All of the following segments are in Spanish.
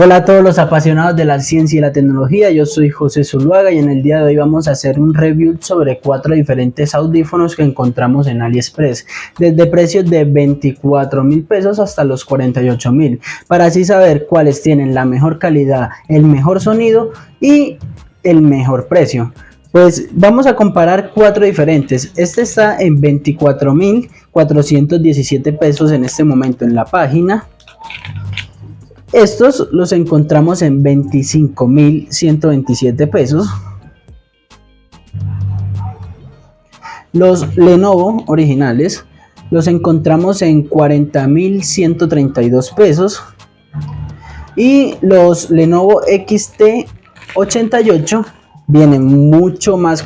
Hola a todos los apasionados de la ciencia y la tecnología, yo soy José Zuluaga y en el día de hoy vamos a hacer un review sobre 4 diferentes audífonos que encontramos en AliExpress, desde precios de 24.000 pesos hasta los 48.000, para así saber cuáles tienen la mejor calidad, el mejor sonido y el mejor precio. Pues vamos a comparar 4 diferentes. Este está en 24.417 pesos en este momento en la página. Estos los encontramos en 25.127 pesos. Los Lenovo originales los encontramos en 40.132 pesos. Y los Lenovo XT88 vienen mucho más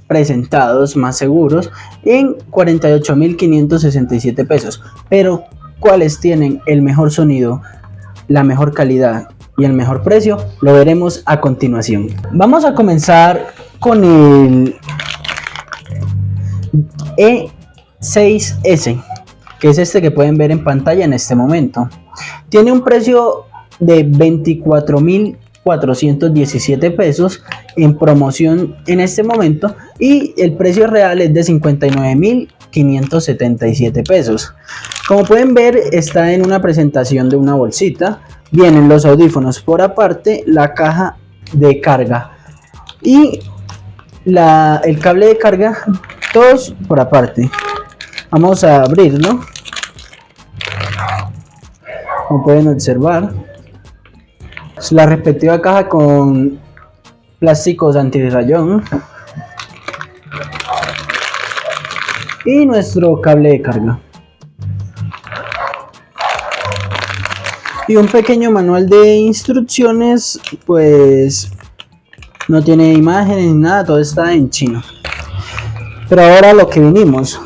presentados, más seguros, en 48.567 pesos. Pero, ¿cuáles tienen el mejor sonido, la mejor calidad y el mejor precio? Lo veremos a continuación. Vamos a comenzar con el E6S, que es este que pueden ver en pantalla en este momento. Tiene un precio de 24.417 pesos en promoción en este momento y el precio real es de 59.577 pesos. Como pueden ver, está en una presentación de una bolsita. Vienen los audífonos por aparte, la caja de carga y el cable de carga, todos por aparte. Vamos a abrirlo. Como pueden observar, la respectiva caja con plásticos antirrayón y nuestro cable de carga y un pequeño manual de instrucciones. Pues no tiene imágenes ni nada, todo está en chino. Pero ahora lo que vinimos,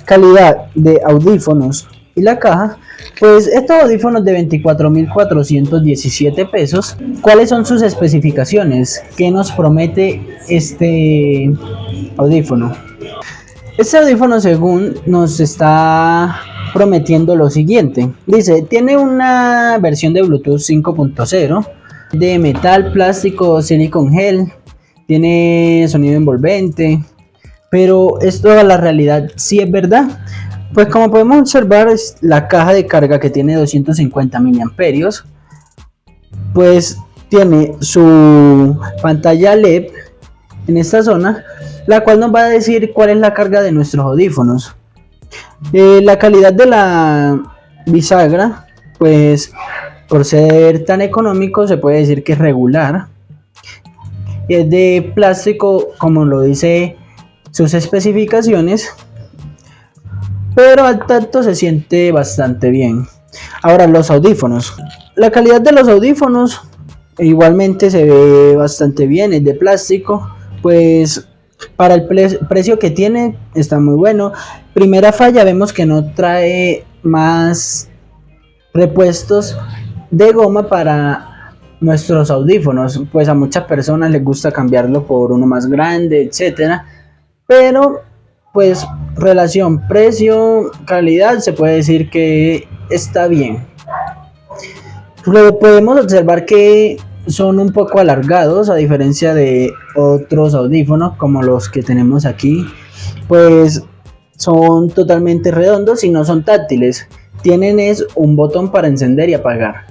calidad de audífonos y la caja. Pues estos audífonos de 24.417 pesos, ¿cuáles son sus especificaciones? ¿Qué nos promete este audífono? Este audífono, según nos está prometiendo lo siguiente, dice: tiene una versión de Bluetooth 5.0 de metal, plástico, silicon gel, tiene sonido envolvente. Pero esto a la realidad sí es verdad. Pues como podemos observar, es la caja de carga, que tiene 250 miliamperios. Pues tiene su pantalla LED en esta zona, la cual nos va a decir cuál es la carga de nuestros audífonos. La calidad de la bisagra, pues por ser tan económico, se puede decir que es regular. Es de plástico, como lo dice sus especificaciones, pero al tacto se siente bastante bien. Ahora, los audífonos. La calidad de los audífonos igualmente se ve bastante bien, es de plástico. Pues para el precio que tiene está muy bueno. Primera falla, vemos que no trae más repuestos de goma para nuestros audífonos. Pues a muchas personas les gusta cambiarlo por uno más grande, etcétera. Pero pues relación precio-calidad se puede decir que está bien. Luego podemos observar que son un poco alargados, a diferencia de otros audífonos como los que tenemos aquí. Pues son totalmente redondos y no son táctiles. Tienen un botón para encender y apagar.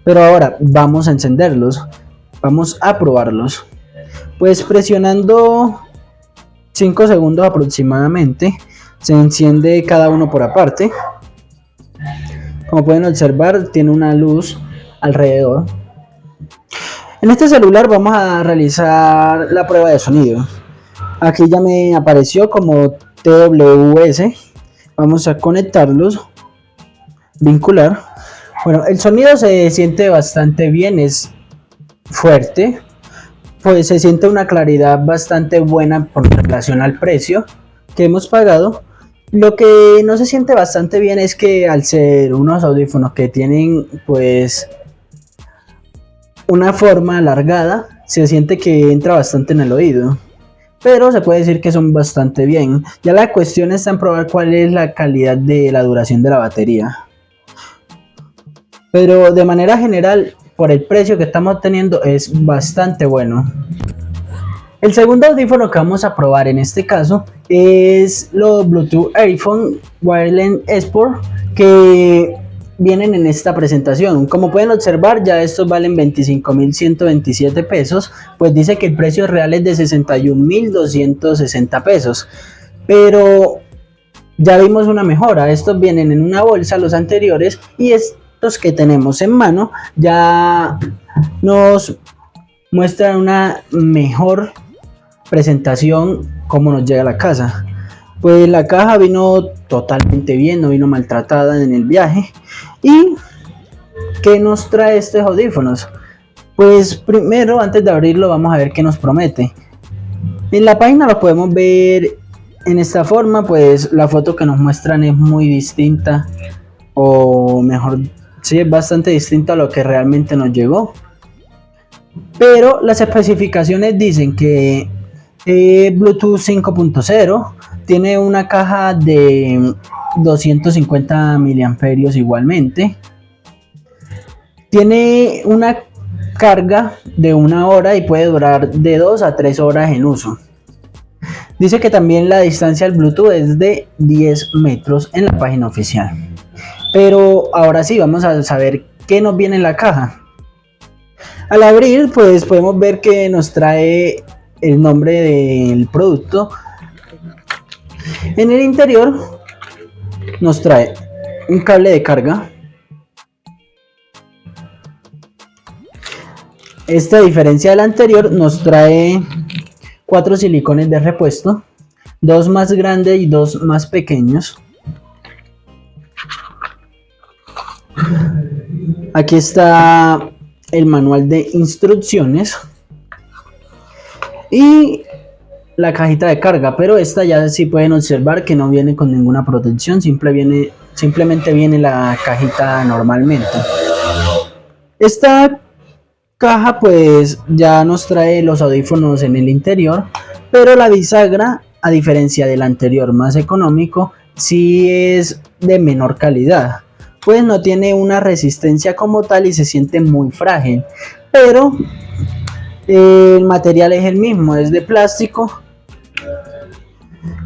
Pero ahora vamos a encenderlos, vamos a probarlos. Pues presionando 5 segundos aproximadamente, se enciende cada uno por aparte. Como pueden observar, tiene una luz alrededor. En este celular vamos a realizar la prueba de sonido. Aquí ya me apareció como TWS. Vamos a conectarlos, vincular. Bueno, el sonido se siente bastante bien, es fuerte. Pues se siente una claridad bastante buena con relación al precio que hemos pagado. Lo que no se siente bastante bien es que, al ser unos audífonos que tienen pues una forma alargada, se siente que entra bastante en el oído. Pero se puede decir que son bastante bien. Ya la cuestión está en probar cuál es la calidad de la duración de la batería. Pero de manera general por el precio que estamos teniendo es bastante bueno. El segundo audífono que vamos a probar en este caso es los Bluetooth Earphone Wireless Sport, que vienen en esta presentación. Como pueden observar, ya estos valen 25.127 pesos, pues dice que el precio real es de 61.260 pesos, pero ya vimos una mejora. Estos vienen en una bolsa, los anteriores, y estos que tenemos en mano ya nos muestran una mejor presentación como nos llega a la casa. Pues la caja vino totalmente bien, no vino maltratada en el viaje. ¿Y qué nos trae estos audífonos? Pues primero, antes de abrirlo, vamos a ver qué nos promete. En la página lo podemos ver en esta forma, pues la foto que nos muestran es muy distinta, o mejor, sí, es bastante distinta a lo que realmente nos llegó. Pero las especificaciones dicen que Bluetooth 5.0, tiene una caja de 250 miliamperios igualmente, tiene una carga de 1 hora y puede durar de 2 a 3 horas en uso. Dice que también la distancia del Bluetooth es de 10 metros en la página oficial. Pero ahora sí, vamos a saber qué nos viene en la caja. Al abrir, pues podemos ver que nos trae el nombre del producto. En el interior nos trae un cable de carga. Esta, a diferencia del anterior, nos trae 4 silicones de repuesto, 2 más grandes y 2 más pequeños. Aquí está el manual de instrucciones y la cajita de carga, pero esta ya sí pueden observar que no viene con ninguna protección, simplemente viene la cajita normalmente. Esta caja pues ya nos trae los audífonos en el interior, pero la bisagra, a diferencia del anterior más económico, sí es de menor calidad, pues no tiene una resistencia como tal y se siente muy frágil, pero el material es el mismo, es de plástico.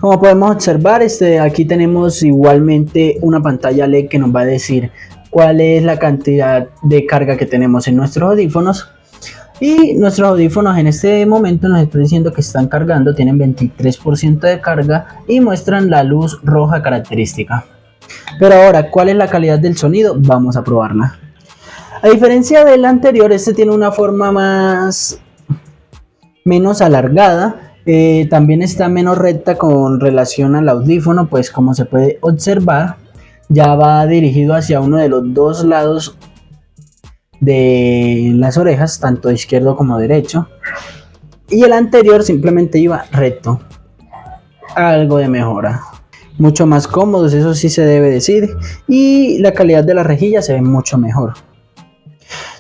Como podemos observar, aquí tenemos igualmente una pantalla LED que nos va a decir cuál es la cantidad de carga que tenemos en nuestros audífonos. Y nuestros audífonos en este momento nos está diciendo que están cargando, tienen 23% de carga y muestran la luz roja característica. Pero ahora, ¿cuál es la calidad del sonido? Vamos a probarla. A diferencia del anterior, este tiene una forma menos alargada. También está menos recta con relación al audífono, pues como se puede observar, ya va dirigido hacia uno de los dos lados de las orejas, tanto izquierdo como derecho, y el anterior simplemente iba recto. Algo de mejora, mucho más cómodos, eso sí se debe decir, y la calidad de la rejilla se ve mucho mejor.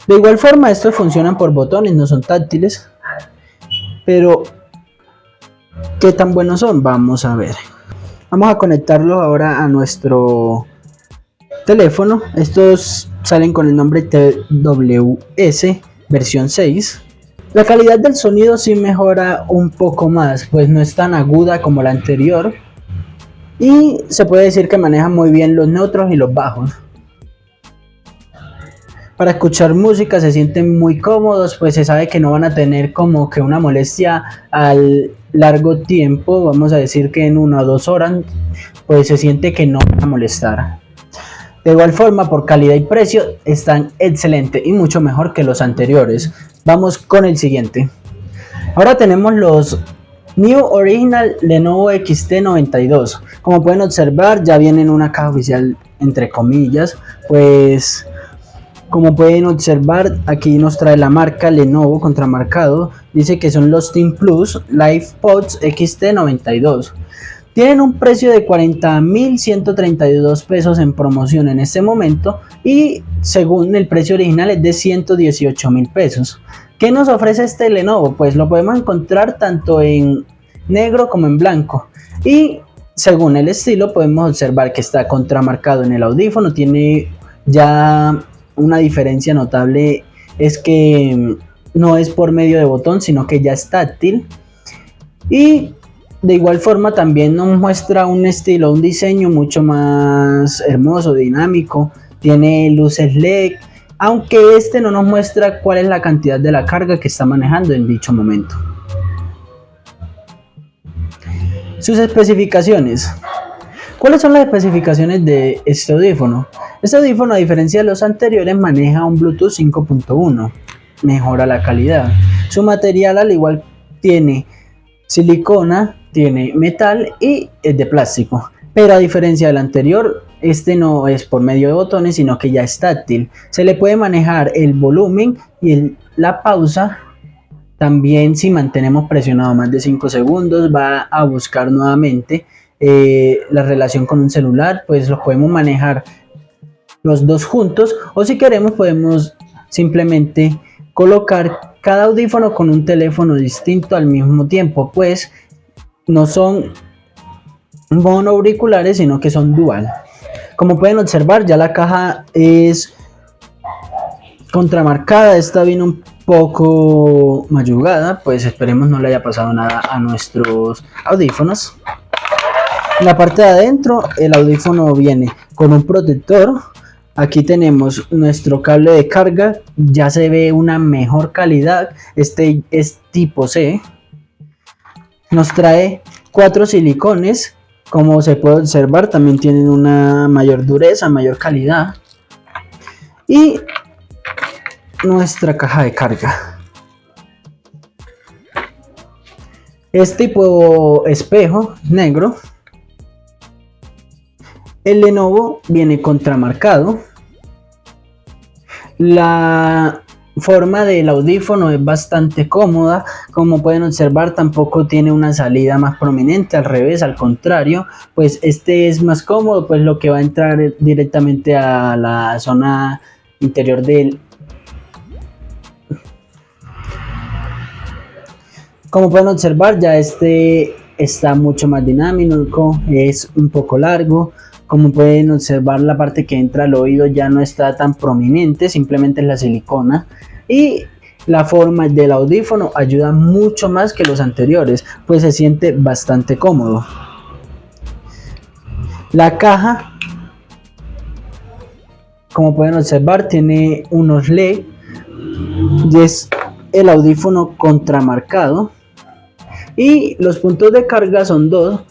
De igual forma, estos funcionan por botones, no son táctiles, pero ¿qué tan buenos son? Vamos a ver. Vamos a conectarlo ahora a nuestro teléfono. Estos salen con el nombre TWS versión 6. La calidad del sonido sí mejora un poco más, pues no es tan aguda como la anterior, y se puede decir que maneja muy bien los neutros y los bajos. Para escuchar música se sienten muy cómodos, pues se sabe que no van a tener como que una molestia al largo tiempo, vamos a decir que en 1 o 2 horas, pues se siente que no van a molestar. De igual forma, por calidad y precio, están excelentes y mucho mejor que los anteriores. Vamos con el siguiente. Ahora tenemos los New Original Lenovo XT92. Como pueden observar, ya viene en una caja oficial, entre comillas, pues como pueden observar, aquí nos trae la marca Lenovo contramarcado. Dice que son los Team Plus LivePods XT92. Tienen un precio de 40.132 pesos en promoción en este momento, y según el precio original es de 118.000 pesos. ¿Qué nos ofrece este Lenovo? Pues lo podemos encontrar tanto en negro como en blanco, y según el estilo podemos observar que está contramarcado en el audífono. Tiene ya una diferencia notable es que no es por medio de botón, sino que ya es táctil. Y de igual forma también nos muestra un estilo, un diseño mucho más hermoso, dinámico. Tiene luces LED, aunque este no nos muestra cuál es la cantidad de la carga que está manejando en dicho momento. Sus especificaciones. ¿Cuáles son las especificaciones de este audífono? Este audífono, a diferencia de los anteriores, maneja un Bluetooth 5.1, mejora la calidad. Su material, al igual, tiene silicona, tiene metal y es de plástico. Pero a diferencia del anterior, este no es por medio de botones, sino que ya es táctil. Se le puede manejar el volumen y la pausa. También, si mantenemos presionado más de 5 segundos, va a buscar nuevamente la relación con un celular. Pues los podemos manejar los dos juntos, o si queremos podemos simplemente colocar cada audífono con un teléfono distinto al mismo tiempo, pues no son mono auriculares, sino que son dual. Como pueden observar, ya la caja es contramarcada. Esta vino un poco mayugada, pues esperemos no le haya pasado nada a nuestros audífonos. En la parte de adentro, el audífono viene con un protector. Aquí tenemos nuestro cable de carga, ya se ve una mejor calidad. Este es tipo C. Nos trae 4 silicones, como se puede observar, también tienen una mayor dureza, mayor calidad. Y nuestra caja de carga es tipo espejo negro. El Lenovo viene contramarcado. La forma del audífono es bastante cómoda. Como pueden observar, tampoco tiene una salida más prominente, al revés, al contrario, pues este es más cómodo, pues lo que va a entrar directamente a la zona interior del. Como pueden observar, ya este está mucho más dinámico, es un poco largo. Como pueden observar, la parte que entra al oído ya no está tan prominente, simplemente es la silicona. Y la forma del audífono ayuda mucho más que los anteriores, pues se siente bastante cómodo. La caja, como pueden observar, tiene unos LED y es el audífono contramarcado. Y los puntos de carga son dos,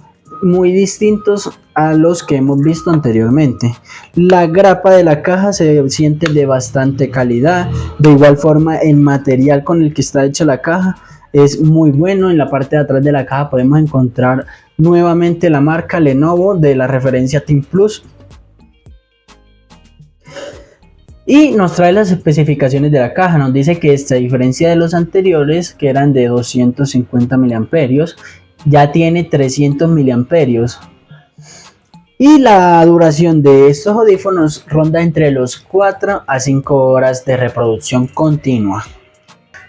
muy distintos a los que hemos visto anteriormente. La grapa de la caja se siente de bastante calidad. De igual forma, el material con el que está hecha la caja es muy bueno. En la parte de atrás de la caja podemos encontrar nuevamente la marca Lenovo de la referencia Team Plus. Y nos trae las especificaciones de la caja. Nos dice que esta, a diferencia de los anteriores, que eran de 250 miliamperios, ya tiene 300 miliamperios. Y la duración de estos audífonos ronda entre los 4 a 5 horas de reproducción continua.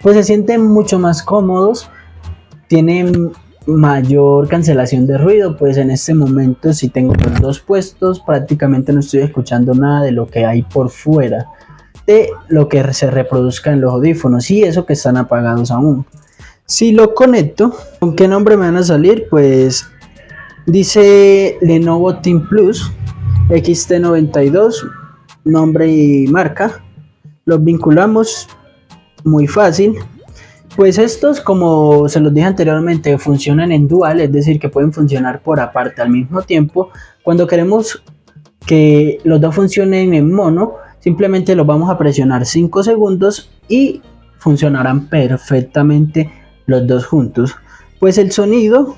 Pues se sienten mucho más cómodos, tienen mayor cancelación de ruido. Pues en este momento, si tengo los dos puestos, prácticamente no estoy escuchando nada de lo que hay por fuera, de lo que se reproduzca en los audífonos, y eso que están apagados aún. Si lo conecto, ¿con qué nombre me van a salir? Pues dice Lenovo Team Plus XT92, nombre y marca. Los vinculamos muy fácil. Pues estos, como se los dije anteriormente, funcionan en dual, es decir, que pueden funcionar por aparte al mismo tiempo. Cuando queremos que los dos funcionen en mono, simplemente los vamos a presionar 5 segundos y funcionarán perfectamente los dos juntos. Pues el sonido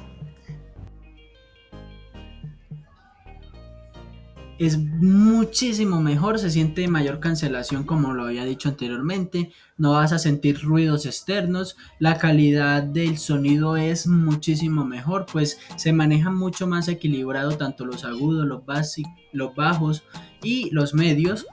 es muchísimo mejor, se siente mayor cancelación, como lo había dicho anteriormente. No vas a sentir ruidos externos, la calidad del sonido es muchísimo mejor, pues se maneja mucho más equilibrado tanto los agudos, los bajos y los medios.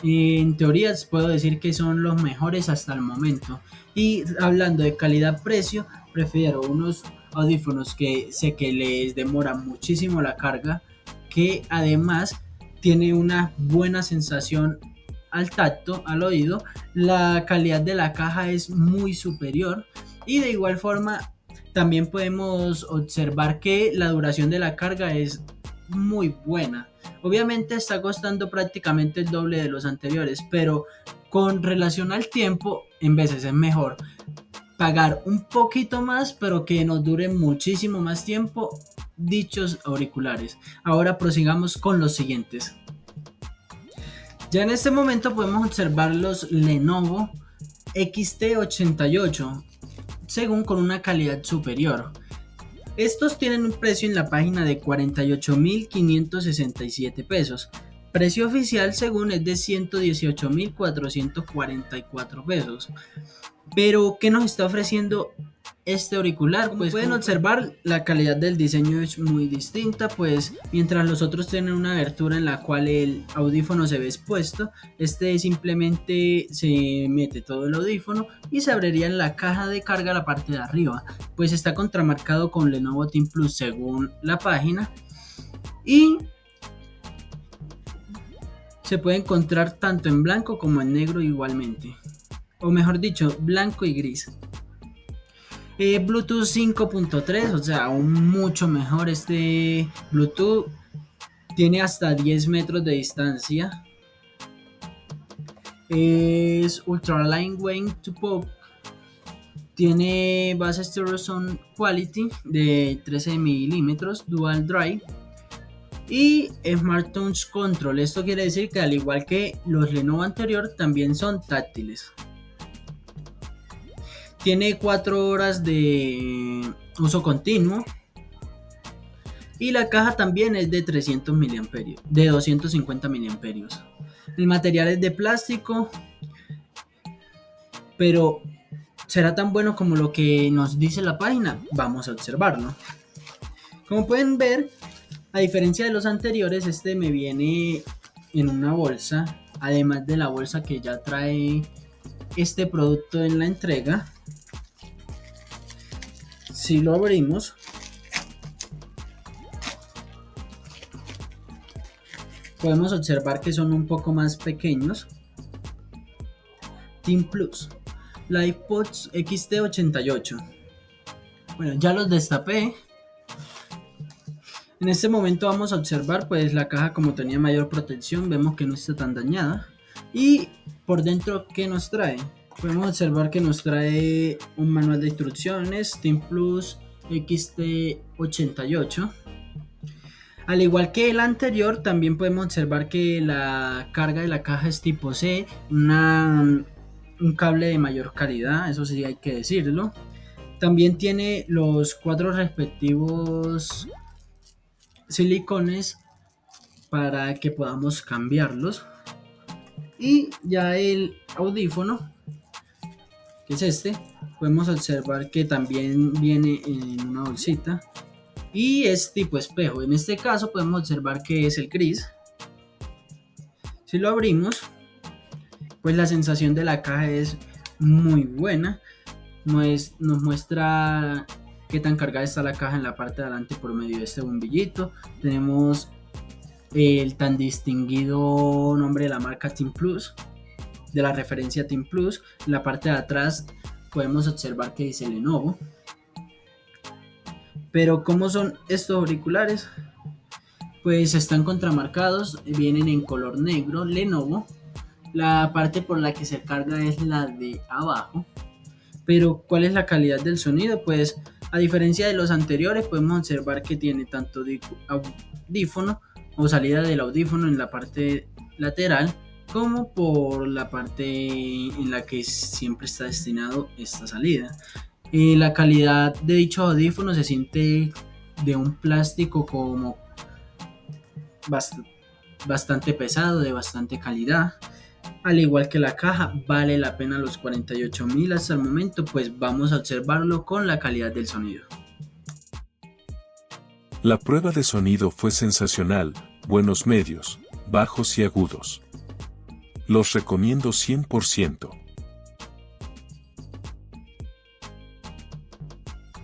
En teoría puedo decir que son los mejores hasta el momento. Y hablando de calidad-precio, prefiero unos audífonos que sé que les demora muchísimo la carga, que además tiene una buena sensación al tacto, al oído, la calidad de la caja es muy superior y de igual forma también podemos observar que la duración de la carga es muy buena. Obviamente está costando prácticamente el doble de los anteriores, pero con relación al tiempo en veces es mejor pagar un poquito más pero que nos dure muchísimo más tiempo dichos auriculares. Ahora prosigamos con los siguientes. Ya en este momento podemos observar los Lenovo XT88, según con una calidad superior. Estos tienen un precio en la página de 48.567 pesos. Precio oficial según es de 118.444 pesos. Pero, ¿qué nos está ofreciendo este auricular? Pues pueden observar, la calidad del diseño es muy distinta, pues mientras los otros tienen una abertura en la cual el audífono se ve expuesto, este simplemente se mete todo el audífono y se abriría en la caja de carga la parte de arriba, pues está contramarcado con Lenovo Team Plus según la página y se puede encontrar tanto en blanco como en negro igualmente, o mejor dicho, blanco y gris. Bluetooth 5.3, o sea, aún mucho mejor. Este Bluetooth tiene hasta 10 metros de distancia. Es Ultra Lightweight to Pop. Tiene base Stereo Sound Quality de 13 milímetros, Dual Drive. Y Smart Touch Control. Esto quiere decir que al igual que los Lenovo anterior, también son táctiles. Tiene 4 horas de uso continuo. Y la caja también es de 300 miliamperios, de 250 miliamperios. El material es de plástico, pero ¿será tan bueno como lo que nos dice la página? Vamos a observarlo. Como pueden ver, a diferencia de los anteriores, este me viene en una bolsa, además de la bolsa que ya trae este producto en la entrega. Si lo abrimos, podemos observar que son un poco más pequeños. Team Plus, la iPods XT88. Bueno, ya los destapé. En este momento vamos a observar pues la caja, como tenía mayor protección, vemos que no está tan dañada. Y por dentro, ¿qué nos trae? Podemos observar que nos trae un manual de instrucciones, Team Plus XT88. Al igual que el anterior, también podemos observar que la carga de la caja es tipo C, un cable de mayor calidad, eso sí hay que decirlo. También tiene los 4 respectivos silicones para que podamos cambiarlos. Y ya el audífono, que es este, podemos observar que también viene en una bolsita y es tipo espejo. En este caso podemos observar que es el gris. Si lo abrimos, pues la sensación de la caja es muy buena. Nos muestra qué tan cargada está la caja en la parte de adelante por medio de este bombillito. Tenemos el tan distinguido nombre de la marca Team Plus, de la referencia Team Plus. En la parte de atrás podemos observar que dice Lenovo. Pero ¿cómo son estos auriculares? Pues están contramarcados, vienen en color negro, Lenovo. La parte por la que se carga es la de abajo. Pero ¿cuál es la calidad del sonido? Pues a diferencia de los anteriores podemos observar que tiene tanto audífono o salida del audífono en la parte lateral como por la parte en la que siempre está destinado esta salida. La calidad de dicho audífono se siente de un plástico como bastante pesado, de bastante calidad. Al igual que la caja, vale la pena los 48.000 hasta el momento, pues vamos a observarlo con la calidad del sonido. La prueba de sonido fue sensacional, buenos medios, bajos y agudos. Los recomiendo 100%.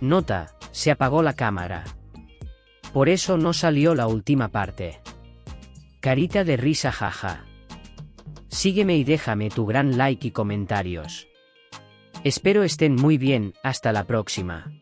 Nota, se apagó la cámara. Por eso no salió la última parte. Carita de risa jaja. Sígueme y déjame tu gran like y comentarios. Espero estén muy bien, hasta la próxima.